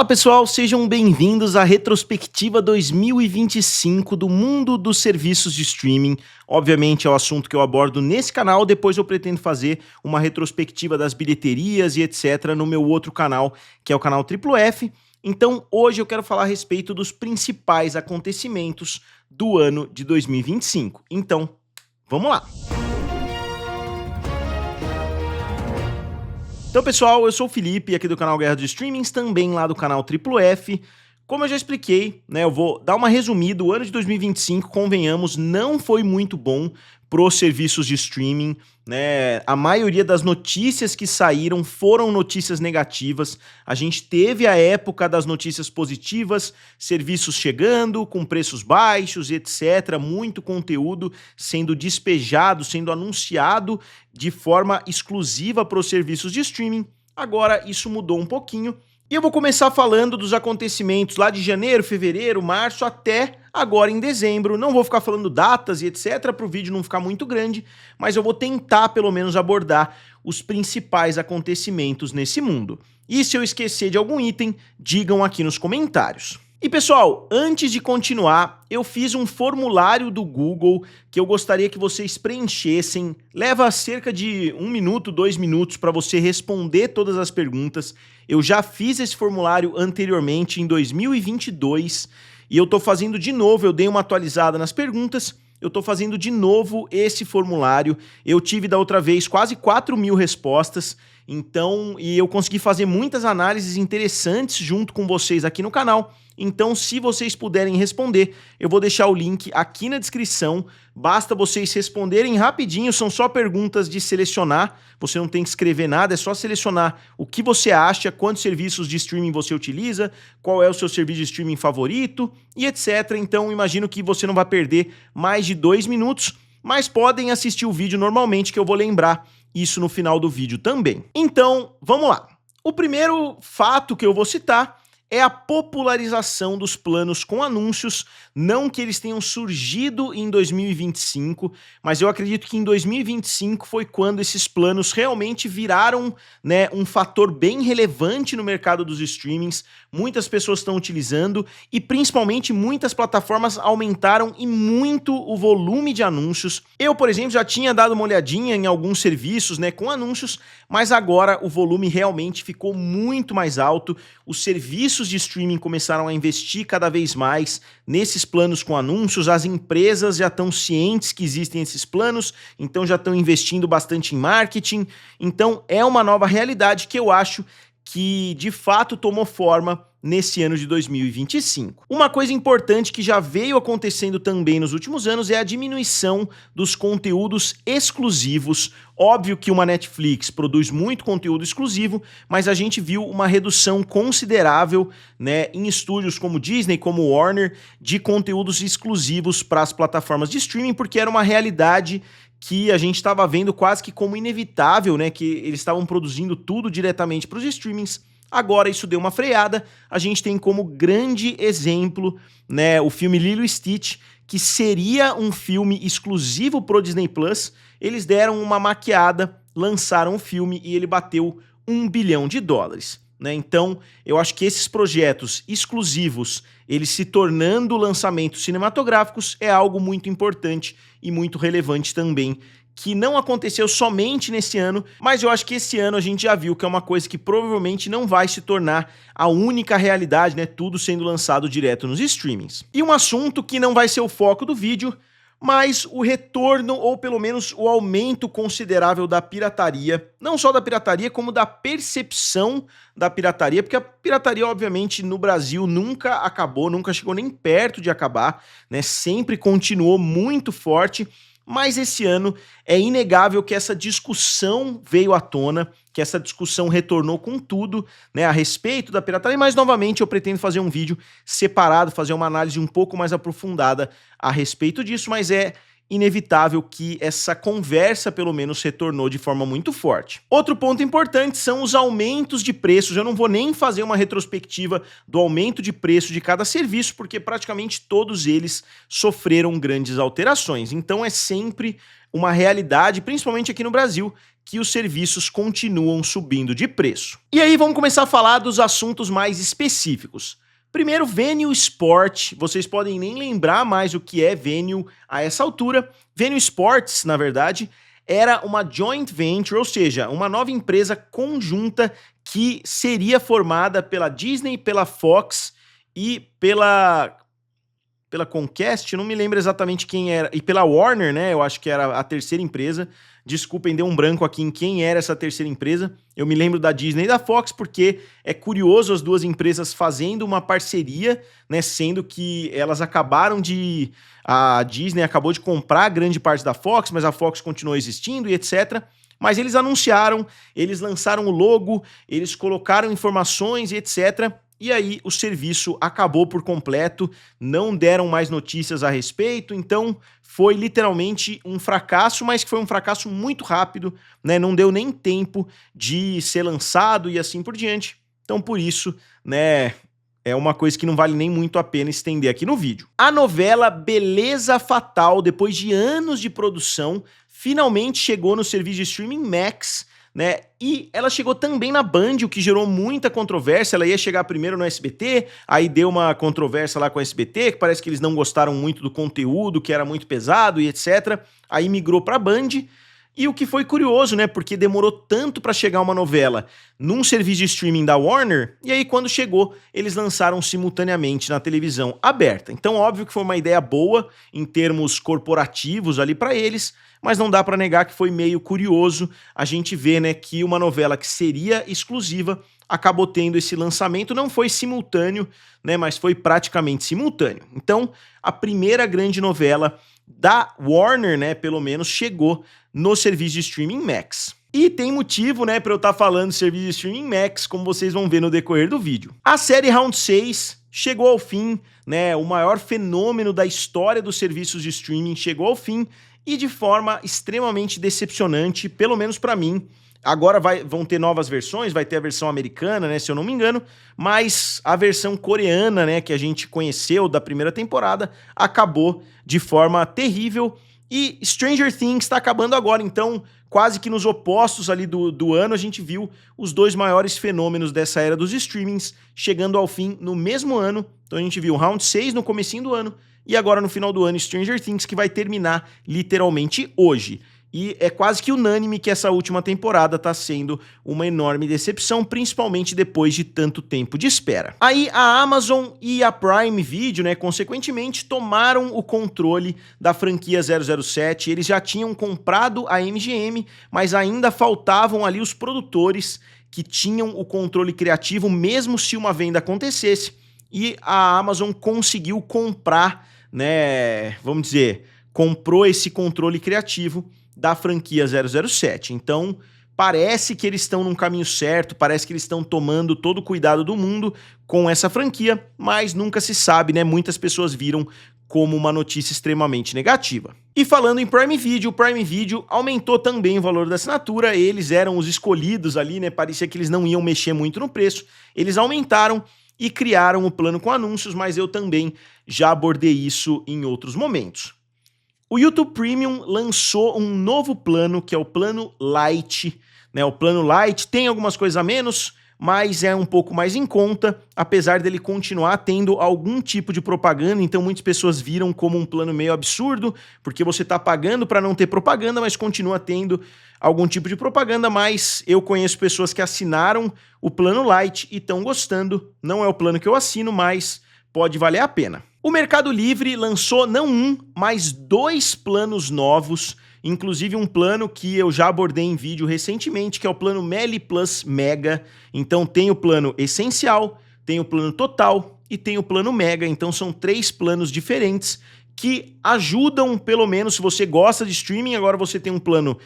Fala pessoal, sejam bem-vindos à retrospectiva 2025 do mundo dos serviços de streaming. Obviamente é o assunto que eu abordo nesse canal, depois eu pretendo fazer uma retrospectiva das bilheterias e etc no meu outro canal, que é o canal Triplo F. Então hoje eu quero falar a respeito dos principais acontecimentos do ano de 2025. Então, vamos lá! Então pessoal, eu sou o Felipe, aqui do canal Guerra dos Streamings, também lá do canal Triplo F. Como eu já expliquei, né, eu vou dar uma resumida, o ano de 2025, convenhamos, não foi muito bom para os serviços de streaming, né? A maioria das notícias que saíram foram notícias negativas. A gente teve a época das notícias positivas, serviços chegando com preços baixos, etc. Muito conteúdo sendo despejado, sendo anunciado de forma exclusiva para os serviços de streaming. Agora isso mudou um pouquinho. E eu vou começar falando dos acontecimentos lá de janeiro, fevereiro, março, até agora em dezembro. Não vou ficar falando datas e etc, para o vídeo não ficar muito grande, mas eu vou tentar pelo menos abordar os principais acontecimentos nesse mundo. E se eu esquecer de algum item, digam aqui nos comentários. E pessoal, antes de continuar, eu fiz um formulário do Google que eu gostaria que vocês preenchessem. Leva cerca de 1 minuto, 2 minutos para você responder todas as perguntas. Eu já fiz esse formulário anteriormente em 2022 e eu tô fazendo de novo, eu dei uma atualizada nas perguntas. Eu tô fazendo de novo esse formulário. Eu tive da outra vez quase 4.000 respostas. Então, e eu consegui fazer muitas análises interessantes junto com vocês aqui no canal. Então, se vocês puderem responder, eu vou deixar o link aqui na descrição. Basta vocês responderem rapidinho, são só perguntas de selecionar. Você não tem que escrever nada, é só selecionar o que você acha, quantos serviços de streaming você utiliza, qual é o seu serviço de streaming favorito e etc. Então, imagino que você não vai perder mais de 2 minutos, mas podem assistir o vídeo normalmente, que eu vou lembrar isso no final do vídeo também. Então, vamos lá. O primeiro fato que eu vou citar é a popularização dos planos com anúncios, não que eles tenham surgido em 2025, mas eu acredito que em 2025 foi quando esses planos realmente viraram, né, um fator bem relevante no mercado dos streamings. Muitas pessoas estão utilizando e principalmente muitas plataformas aumentaram e muito o volume de anúncios. Eu, por exemplo, já tinha dado uma olhadinha em alguns serviços, né, com anúncios, mas agora o volume realmente ficou muito mais alto. Os serviços de streaming começaram a investir cada vez mais nesses planos com anúncios, as empresas já estão cientes que existem esses planos, então já estão investindo bastante em marketing. Então é uma nova realidade que eu acho que de fato tomou forma nesse ano de 2025. Uma coisa importante que já veio acontecendo também nos últimos anos é a diminuição dos conteúdos exclusivos. Óbvio que uma Netflix produz muito conteúdo exclusivo, mas a gente viu uma redução considerável, né, em estúdios como Disney, como Warner, de conteúdos exclusivos para as plataformas de streaming, porque era uma realidade que a gente estava vendo quase que como inevitável, né, que eles estavam produzindo tudo diretamente para os streamings. Agora isso deu uma freada. A gente tem como grande exemplo, né, o filme Lilo e Stitch, que seria um filme exclusivo pro Disney Plus. Eles deram uma maquiada, lançaram o filme e ele bateu $1 bilhão, né? Então, eu acho que esses projetos exclusivos, eles se tornando lançamentos cinematográficos, é algo muito importante e muito relevante também, que não aconteceu somente nesse ano, mas eu acho que esse ano a gente já viu que é uma coisa que provavelmente não vai se tornar a única realidade, né? Tudo sendo lançado direto nos streamings. E um assunto que não vai ser o foco do vídeo, mas o retorno, ou pelo menos o aumento considerável da pirataria, não só da pirataria, como da percepção da pirataria, porque a pirataria, obviamente, no Brasil nunca acabou, nunca chegou nem perto de acabar, né? Sempre continuou muito forte. Mas esse ano é inegável que essa discussão veio à tona, que essa discussão retornou com tudo, né, a respeito da pirataria, mas novamente eu pretendo fazer um vídeo separado, fazer uma análise um pouco mais aprofundada a respeito disso, mas é inevitável que essa conversa, pelo menos, retornou de forma muito forte. Outro ponto importante são os aumentos de preços. Eu não vou nem fazer uma retrospectiva do aumento de preço de cada serviço, porque praticamente todos eles sofreram grandes alterações. Então é sempre uma realidade, principalmente aqui no Brasil, que os serviços continuam subindo de preço. E aí vamos começar a falar dos assuntos mais específicos. Primeiro, Venue Sport. Vocês podem nem lembrar mais o que é Venue a essa altura. Venue Sports, na verdade, era uma joint venture, ou seja, uma nova empresa conjunta que seria formada pela Disney, pela Fox e pela Comcast, não me lembro exatamente quem era, e pela Warner, né, eu acho que era a terceira empresa. Desculpem, deu um branco aqui em quem era essa terceira empresa. Eu me lembro da Disney e da Fox, porque é curioso as duas empresas fazendo uma parceria, né, sendo que elas acabaram de... A Disney acabou de comprar grande parte da Fox, mas a Fox continuou existindo e etc. Mas eles anunciaram, eles lançaram o logo, eles colocaram informações e etc., e aí o serviço acabou por completo, não deram mais notícias a respeito, então foi literalmente um fracasso, mas que foi um fracasso muito rápido, né? Não deu nem tempo de ser lançado e assim por diante. Então por isso, né, é uma coisa que não vale nem muito a pena estender aqui no vídeo. A novela Beleza Fatal, depois de anos de produção, finalmente chegou no serviço de streaming Max, né? E ela chegou também na Band, o que gerou muita controvérsia. Ela ia chegar primeiro no SBT, aí deu uma controvérsia lá com o SBT, que parece que eles não gostaram muito do conteúdo, que era muito pesado e etc. Aí migrou pra Band. E o que foi curioso, né? Porque demorou tanto pra chegar uma novela num serviço de streaming da Warner, e aí quando chegou, eles lançaram simultaneamente na televisão aberta. Então, óbvio que foi uma ideia boa em termos corporativos ali pra eles, mas não dá pra negar que foi meio curioso a gente ver, né, que uma novela que seria exclusiva acabou tendo esse lançamento, não foi simultâneo, né, mas foi praticamente simultâneo. Então, a primeira grande novela da Warner, né, pelo menos, chegou no serviço de streaming Max. E tem motivo, né, para eu estar falando de serviço de streaming Max, como vocês vão ver no decorrer do vídeo. A série Round 6 chegou ao fim, né, o maior fenômeno da história dos serviços de streaming chegou ao fim, e de forma extremamente decepcionante, pelo menos para mim. Agora vão ter novas versões, vai ter a versão americana, né, se eu não me engano, mas a versão coreana, né, que a gente conheceu da primeira temporada, acabou de forma terrível, e Stranger Things está acabando agora, então quase que nos opostos ali do ano a gente viu os dois maiores fenômenos dessa era dos streamings chegando ao fim no mesmo ano. Então a gente viu Round 6 no comecinho do ano, e agora no final do ano Stranger Things, que vai terminar literalmente hoje. E é quase que unânime que essa última temporada tá sendo uma enorme decepção, principalmente depois de tanto tempo de espera. Aí a Amazon e a Prime Video, né, consequentemente, tomaram o controle da franquia 007. Eles já tinham comprado a MGM, mas ainda faltavam ali os produtores que tinham o controle criativo, mesmo se uma venda acontecesse. E a Amazon conseguiu comprar, né, vamos dizer, comprou esse controle criativo da franquia 007. Então, parece que eles estão num caminho certo, parece que eles estão tomando todo o cuidado do mundo com essa franquia, mas nunca se sabe, né? Muitas pessoas viram como uma notícia extremamente negativa. E falando em Prime Video, o Prime Video aumentou também o valor da assinatura, eles eram os escolhidos ali, né? Parecia que eles não iam mexer muito no preço, eles aumentaram e criaram o plano com anúncios, mas eu também já abordei isso em outros momentos. O YouTube Premium lançou um novo plano, que é o plano Lite, né? O plano Lite tem algumas coisas a menos, mas é um pouco mais em conta, apesar dele continuar tendo algum tipo de propaganda. Então muitas pessoas viram como um plano meio absurdo, porque você está pagando para não ter propaganda, mas continua tendo algum tipo de propaganda. Mas eu conheço pessoas que assinaram o plano Lite e estão gostando. Não é o plano que eu assino, mas pode valer a pena. O Mercado Livre lançou não um, mas 2 planos novos, inclusive um plano que eu já abordei em vídeo recentemente, que é o plano Meli Plus Mega. Então tem o plano essencial, tem o plano total e tem o plano Mega. Então são 3 planos diferentes que ajudam, pelo menos se você gosta de streaming. Agora você tem um plano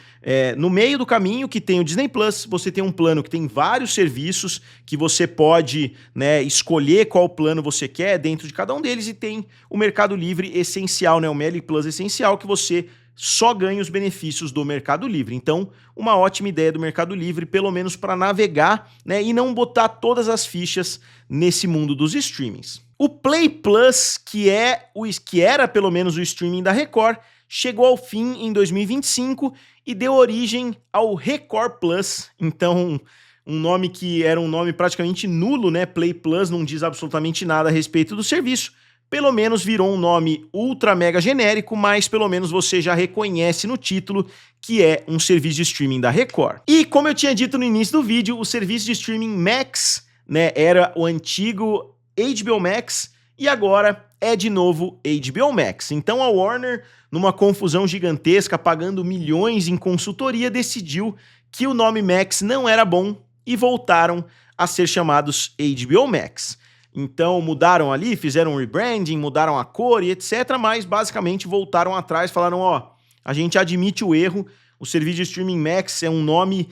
no meio do caminho, que tem o Disney Plus, você tem um plano que tem vários serviços, que você pode, né, escolher qual plano você quer dentro de cada um deles, e tem o Mercado Livre Essencial, né, o Meli Plus Essencial, que você só ganha os benefícios do Mercado Livre. Então, uma ótima ideia do Mercado Livre, pelo menos para navegar, né, e não botar todas as fichas nesse mundo dos streamings. O Play Plus, que era pelo menos o streaming da Record, chegou ao fim em 2025 e deu origem ao Record Plus. Então, um nome que era um nome praticamente nulo, né? Play Plus não diz absolutamente nada a respeito do serviço. Pelo menos virou um nome ultra mega genérico, mas pelo menos você já reconhece no título que é um serviço de streaming da Record. E como eu tinha dito no início do vídeo, o serviço de streaming Max, né, era o antigo HBO Max e agora é de novo HBO Max. Então a Warner, numa confusão gigantesca, pagando milhões em consultoria, decidiu que o nome Max não era bom e voltaram a ser chamados HBO Max. Então mudaram ali, fizeram um rebranding, mudaram a cor e etc, mas basicamente voltaram atrás, falaram, ó, a gente admite o erro, o serviço de streaming Max é um nome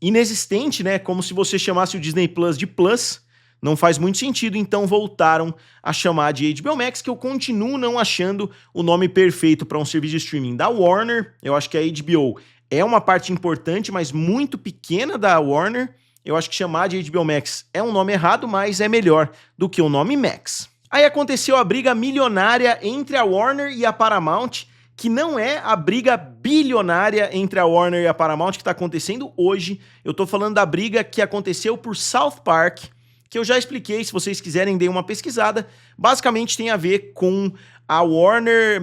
inexistente, né, como se você chamasse o Disney Plus de Plus, não faz muito sentido, então voltaram a chamar de HBO Max, que eu continuo não achando o nome perfeito para um serviço de streaming da Warner. Eu acho que a HBO é uma parte importante, mas muito pequena da Warner. Eu acho que chamar de HBO Max é um nome errado, mas é melhor do que o nome Max. Aí aconteceu a briga milionária entre a Warner e a Paramount, que não é a briga bilionária entre a Warner e a Paramount que está acontecendo hoje. Eu tô falando da briga que aconteceu por South Park, que eu já expliquei, se vocês quiserem, deem uma pesquisada. Basicamente tem a ver com a Warner,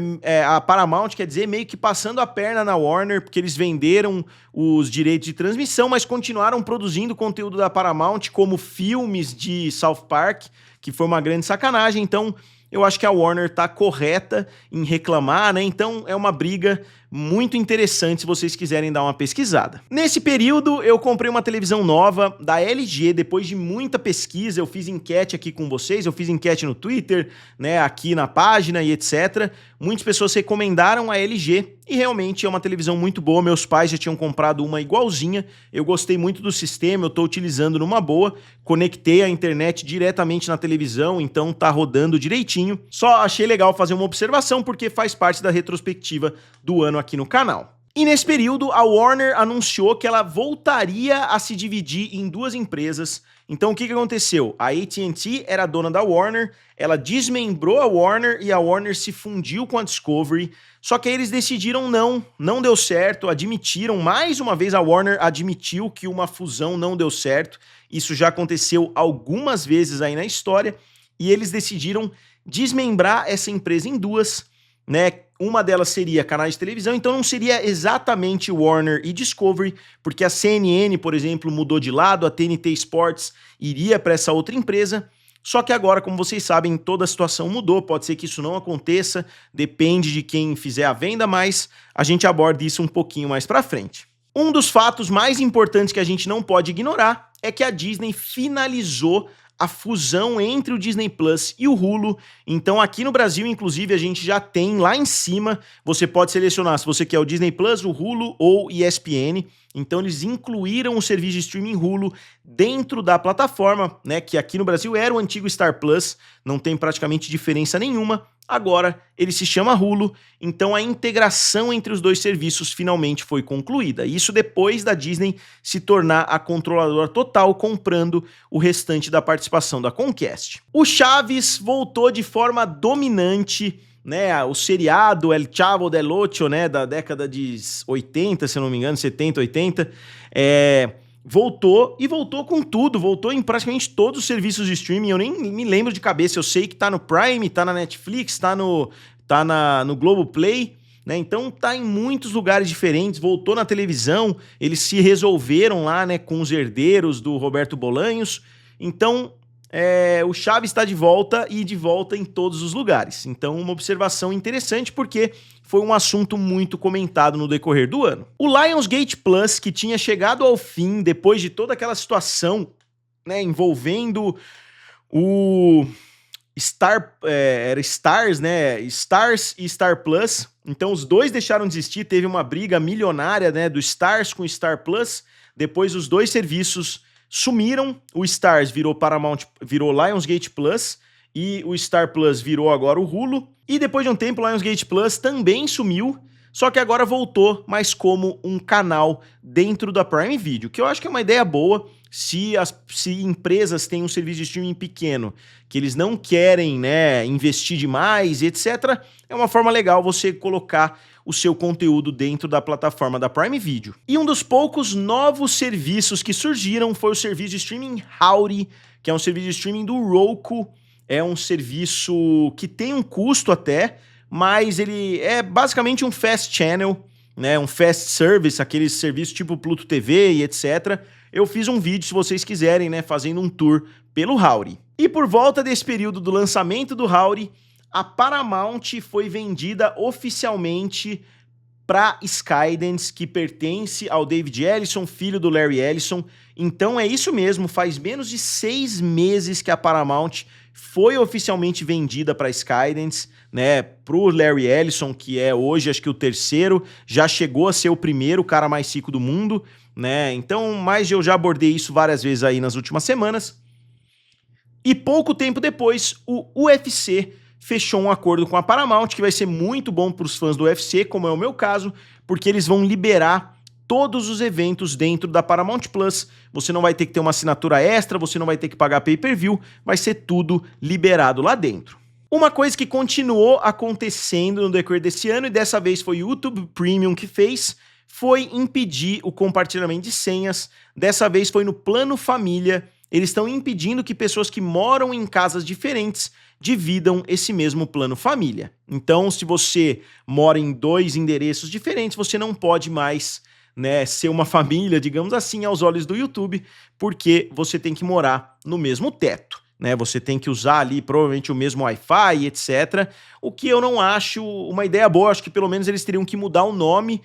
a Paramount, quer dizer, meio que passando a perna na Warner, porque eles venderam os direitos de transmissão, mas continuaram produzindo conteúdo da Paramount, como filmes de South Park, que foi uma grande sacanagem. Então, eu acho que a Warner tá correta em reclamar, né? Então, é uma briga muito interessante se vocês quiserem dar uma pesquisada. Nesse período, eu comprei uma televisão nova da LG, depois de muita pesquisa, eu fiz enquete aqui com vocês, eu fiz enquete no Twitter, né, aqui na página e etc. Muitas pessoas recomendaram a LG e realmente é uma televisão muito boa, meus pais já tinham comprado uma igualzinha, eu gostei muito do sistema, eu tô utilizando numa boa, conectei a internet diretamente na televisão, então tá rodando direitinho. Só achei legal fazer uma observação porque faz parte da retrospectiva do ano aqui no canal. E nesse período, a Warner anunciou que ela voltaria a se dividir em duas empresas. Então o que aconteceu? A AT&T era dona da Warner, ela desmembrou a Warner e a Warner se fundiu com a Discovery, só que aí eles decidiram não deu certo, admitiram, mais uma vez a Warner admitiu que uma fusão não deu certo, isso já aconteceu algumas vezes aí na história, e eles decidiram desmembrar essa empresa em duas, né? Uma delas seria canais de televisão, então não seria exatamente Warner e Discovery, porque a CNN, por exemplo, mudou de lado, a TNT Sports iria para essa outra empresa, só que agora, como vocês sabem, toda a situação mudou, pode ser que isso não aconteça, depende de quem fizer a venda, mas a gente aborda isso um pouquinho mais para frente. Um dos fatos mais importantes que a gente não pode ignorar é que a Disney finalizou a fusão entre o Disney Plus e o Hulu. Então aqui no Brasil, inclusive, a gente já tem lá em cima, você pode selecionar se você quer o Disney Plus, o Hulu ou ESPN. Então eles incluíram o serviço de streaming Hulu dentro da plataforma, né, que aqui no Brasil era o antigo Star Plus, não tem praticamente diferença nenhuma. Agora ele se chama Hulu, então a integração entre os dois serviços finalmente foi concluída. Isso depois da Disney se tornar a controladora total, comprando o restante da participação da Comcast. O Chaves voltou de forma dominante, né, o seriado El Chavo del Ocho, né, da década de 80, se eu não me engano, 70, 80, voltou com tudo, voltou em praticamente todos os serviços de streaming, eu nem me lembro de cabeça, eu sei que tá no Prime, tá na Netflix, tá no Globoplay, né, então tá em muitos lugares diferentes, voltou na televisão, eles se resolveram lá, né, com os herdeiros do Roberto Bolanhos, então o Chaves está de volta e de volta em todos os lugares. Então, uma observação interessante porque foi um assunto muito comentado no decorrer do ano. O Lionsgate Plus, que tinha chegado ao fim depois de toda aquela situação, né, envolvendo o Stars, né, Stars e Star Plus. Então, os dois deixaram de existir, teve uma briga milionária, né, do Stars com o Star Plus. Depois, os dois serviços sumiram, o Stars virou Lionsgate Plus e o Star Plus virou agora o Hulu. E depois de um tempo, o Lionsgate Plus também sumiu, só que agora voltou, mas como um canal dentro da Prime Video, que eu acho que é uma ideia boa. se empresas têm um serviço de streaming pequeno, que eles não querem, né, investir demais, etc., é uma forma legal você colocar o seu conteúdo dentro da plataforma da Prime Video. E um dos poucos novos serviços que surgiram foi o serviço de streaming Howdy, que é um serviço de streaming do Roku. É um serviço que tem um custo até, mas ele é basicamente um fast channel, né, um fast service, aqueles serviços tipo Pluto TV e etc. Eu fiz um vídeo, se vocês quiserem, né, fazendo um tour pelo Howdy. E por volta desse período do lançamento do Howdy, a Paramount foi vendida oficialmente para Skydance, que pertence ao David Ellison, filho do Larry Ellison. Então é isso mesmo, faz menos de 6 meses que a Paramount foi oficialmente vendida para Skydance, né, pro Larry Ellison, que é hoje acho que o terceiro, já chegou a ser o primeiro cara mais rico do mundo, né? Então, mas eu já abordei isso várias vezes aí nas últimas semanas. E pouco tempo depois, o UFC fechou um acordo com a Paramount, que vai ser muito bom para os fãs do UFC, como é o meu caso, porque eles vão liberar todos os eventos dentro da Paramount Plus. Você não vai ter que ter uma assinatura extra, você não vai ter que pagar pay-per-view, vai ser tudo liberado lá dentro. Uma coisa que continuou acontecendo no decorrer desse ano, e dessa vez foi o YouTube Premium que fez, foi impedir o compartilhamento de senhas. Dessa vez foi no plano família. Eles estão impedindo que pessoas que moram em casas diferentes dividam esse mesmo plano família. Então, se você mora em 2 endereços diferentes, você não pode mais, né, ser uma família, digamos assim, aos olhos do YouTube, porque você tem que morar no mesmo teto, né? Você tem que usar ali provavelmente o mesmo Wi-Fi, etc. O que eu não acho uma ideia boa. Acho que pelo menos eles teriam que mudar o nome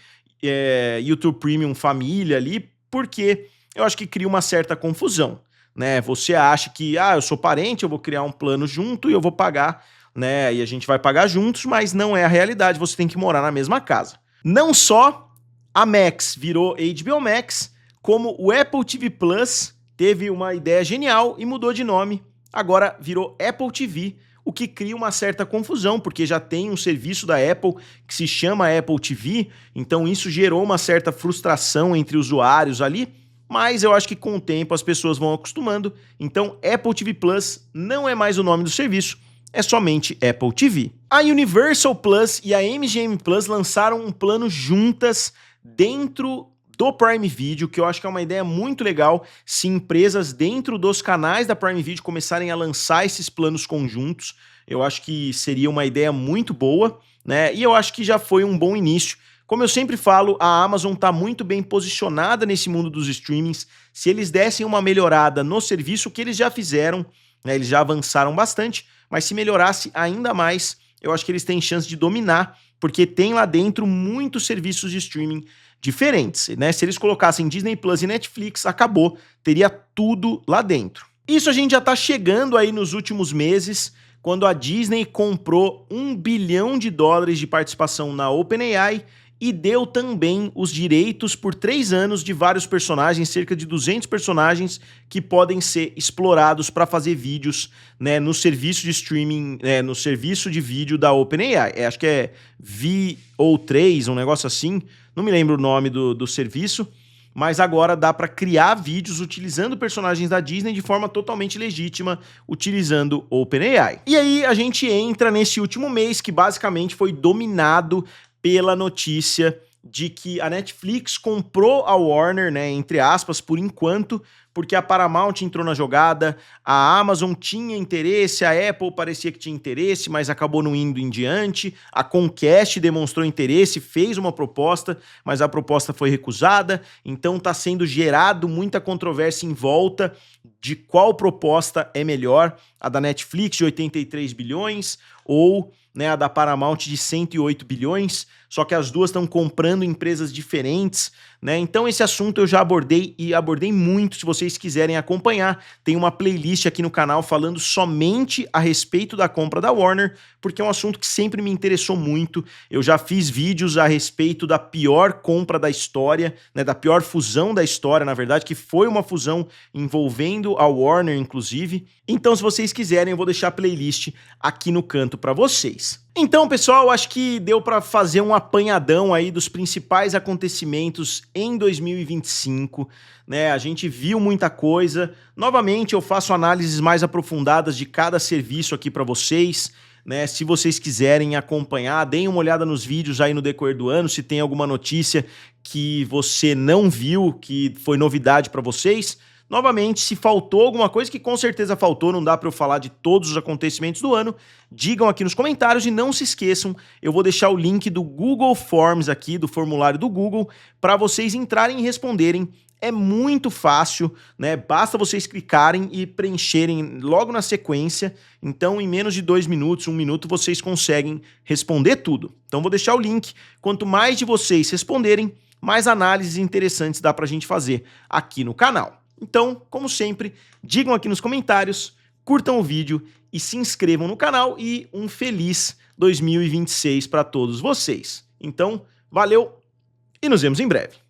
YouTube Premium Família ali, porque eu acho que cria uma certa confusão, né? Você acha que, eu sou parente, eu vou criar um plano junto e eu vou pagar, né? E a gente vai pagar juntos, mas não é a realidade, você tem que morar na mesma casa. Não só a Max virou HBO Max, como o Apple TV Plus teve uma ideia genial e mudou de nome, agora virou Apple TV, o que cria uma certa confusão, porque já tem um serviço da Apple que se chama Apple TV, então isso gerou uma certa frustração entre usuários ali, mas eu acho que com o tempo as pessoas vão acostumando, então Apple TV Plus não é mais o nome do serviço, é somente Apple TV. A Universal Plus e a MGM Plus lançaram um plano juntas dentro do Prime Video, que eu acho que é uma ideia muito legal se empresas dentro dos canais da Prime Video começarem a lançar esses planos conjuntos. Eu acho que seria uma ideia muito boa, né? E eu acho que já foi um bom início. Como eu sempre falo, a Amazon está muito bem posicionada nesse mundo dos streamings. Se eles dessem uma melhorada no serviço, que eles já fizeram, né? Eles já avançaram bastante, mas se melhorasse ainda mais, eu acho que eles têm chance de dominar, porque tem lá dentro muitos serviços de streaming diferentes, né? Se eles colocassem Disney Plus e Netflix, acabou, teria tudo lá dentro. Isso a gente já tá chegando aí nos últimos meses, quando a Disney comprou $1 bilhão de participação na OpenAI e deu também os direitos por 3 anos de vários personagens, cerca de 200 personagens que podem ser explorados para fazer vídeos, né, no serviço de streaming, no serviço de vídeo da OpenAI. Acho que é VO3, um negócio assim, não me lembro o nome do serviço, mas agora dá para criar vídeos utilizando personagens da Disney de forma totalmente legítima, utilizando OpenAI. E aí a gente entra nesse último mês que basicamente foi dominado pela notícia de que a Netflix comprou a Warner, né, entre aspas, por enquanto, porque a Paramount entrou na jogada, a Amazon tinha interesse, a Apple parecia que tinha interesse, mas acabou não indo em diante, a Comcast demonstrou interesse, fez uma proposta, mas a proposta foi recusada, então está sendo gerado muita controvérsia em volta de qual proposta é melhor, a da Netflix de 83 bilhões ou, né, a da Paramount de 108 bilhões, só que as duas estão comprando empresas diferentes, né? Então esse assunto eu já abordei e abordei muito. Se vocês quiserem acompanhar, tem uma playlist aqui no canal falando somente a respeito da compra da Warner, porque é um assunto que sempre me interessou muito. Eu já fiz vídeos a respeito da pior compra da história, né, da pior fusão da história, na verdade, que foi uma fusão envolvendo concorrendo ao Warner, inclusive. Então, se vocês quiserem, eu vou deixar a playlist aqui no canto para vocês. Então, pessoal, acho que deu para fazer um apanhadão aí dos principais acontecimentos em 2025, né? A gente viu muita coisa. Novamente, eu faço análises mais aprofundadas de cada serviço aqui para vocês, né? Se vocês quiserem acompanhar, deem uma olhada nos vídeos aí no decorrer do ano, se tem alguma notícia que você não viu, que foi novidade para vocês. Novamente, se faltou alguma coisa, que com certeza faltou, não dá para eu falar de todos os acontecimentos do ano, digam aqui nos comentários e não se esqueçam, eu vou deixar o link do Google Forms aqui, do formulário do Google, para vocês entrarem e responderem. É muito fácil, né? Basta vocês clicarem e preencherem logo na sequência. Então, em menos de 2 minutos, 1 minuto, vocês conseguem responder tudo. Então, vou deixar o link. Quanto mais de vocês responderem, mais análises interessantes dá pra gente fazer aqui no canal. Então, como sempre, digam aqui nos comentários, curtam o vídeo e se inscrevam no canal e um feliz 2026 para todos vocês. Então, valeu e nos vemos em breve.